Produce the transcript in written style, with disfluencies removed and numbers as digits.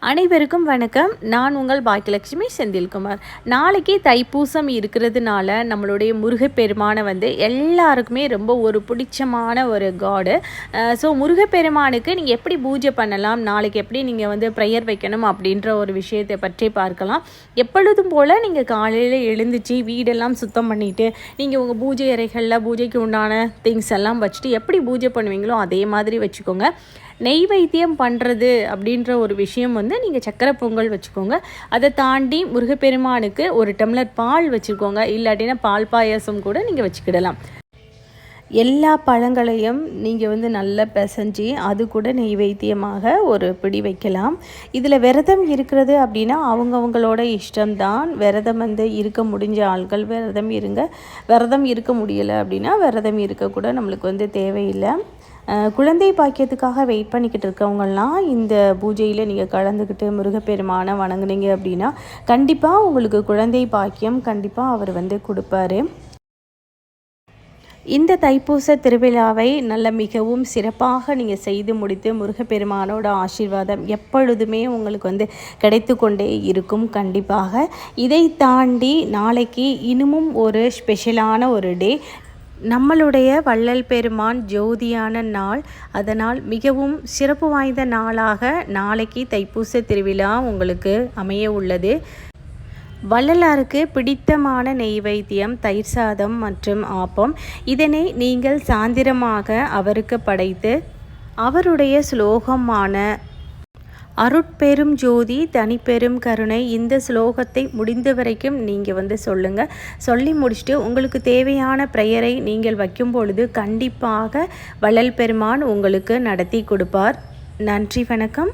அனைவருக்கும் வணக்கம். நான் உங்கள் பாக்கியலட்சுமி செந்தில்குமார். நாளைக்கு தைப்பூசம் இருக்கிறதுனால நம்மளுடைய முருகப்பெருமானை எல்லாருக்குமே ரொம்ப ஒரு பிடிச்சமான ஒரு காடு. ஸோ முருகப்பெருமானுக்கு நீங்கள் எப்படி பூஜை பண்ணலாம், நாளைக்கு எப்படி நீங்கள் ப்ரேயர் வைக்கணும் அப்படின்ற ஒரு விஷயத்தை பற்றி பார்க்கலாம். எப்பொழுதும் போல் நீங்கள் காலையில் எழுந்துச்சு வீடெல்லாம் சுத்தம் பண்ணிவிட்டு நீங்கள் உங்கள் பூஜை அறைகளில் பூஜைக்கு உண்டான திங்ஸ் எல்லாம் வச்சுட்டு எப்படி பூஜை பண்ணுவீங்களோ அதே மாதிரி வச்சுக்கோங்க. நெய்வேத்தியம் பண்ணுறது அப்படின்ற ஒரு விஷயம் நீங்கள் சக்கரை பொங்கல் வச்சுக்கோங்க. அதை தாண்டி முருகப்பெருமானுக்கு ஒரு டம்ளர் பால் வச்சுக்கோங்க. இல்லாட்டினா பால் பாயாசம் கூட நீங்கள் வச்சுக்கிடலாம். எல்லா பழங்களையும் நீங்கள் நல்லா பிசைஞ்சு அது கூட நெய்வேத்தியமாக ஒரு பிடி வைக்கலாம். இதில் விரதம் இருக்கிறது அப்படின்னா அவங்கவுங்களோட இஷ்டம்தான். விரதம் இருக்க முடிஞ்ச ஆள்கள் விரதம் இருங்க. விரதம் இருக்க முடியலை அப்படின்னா விரதம் இருக்கக்கூட நம்மளுக்கு தேவையில்லை. குழந்தை பாக்கியத்துக்காக வெயிட் பண்ணிக்கிட்டு இருக்கவங்கலாம் இந்த பூஜையில் நீங்கள் கலந்துக்கிட்டு முருகப்பெருமானை வணங்குனீங்க அப்படின்னா கண்டிப்பாக உங்களுக்கு குழந்தை பாக்கியம் கண்டிப்பாக அவர் கொடுப்பாரு. இந்த தைப்பூச திருவிழாவை மிகவும் சிறப்பாக நீங்கள் செய்து முடித்து முருகப்பெருமானோட ஆசீர்வாதம் எப்பொழுதுமே உங்களுக்கு கிடைத்து கொண்டே இருக்கும். கண்டிப்பாக இதை தாண்டி நாளைக்கு இன்னமும் ஒரு ஸ்பெஷலான ஒரு டே. நம்மளுடைய வள்ளல் பெருமான் ஜோதியான நாள். அதனால் மிகவும் சிறப்பு வாய்ந்த நாளாக நாளைக்கு தைப்பூச திருவிழா உங்களுக்கு அமைய உள்ளது. வள்ளலாருக்கு பிடித்தமான நெய்வேத்தியம் தயிர் சாதம் மற்றும் ஆப்பம். இதனை நீங்கள் சாந்திரமாக அவருக்கு படைத்து அவருடைய ஸ்லோகமான அருட்பெரும் ஜோதி தனிப்பெரும் கருணை இந்த ஸ்லோகத்தை முடிந்த வரைக்கும் நீங்கள் சொல்லுங்கள். சொல்லி முடிச்சுட்டு உங்களுக்கு தேவையான ப்ரேயரை நீங்கள் வைக்கும் பொழுது கண்டிப்பாக வள்ளல் பெருமான் உங்களுக்கு நடத்தி கொடுப்பார். நன்றி, வணக்கம்.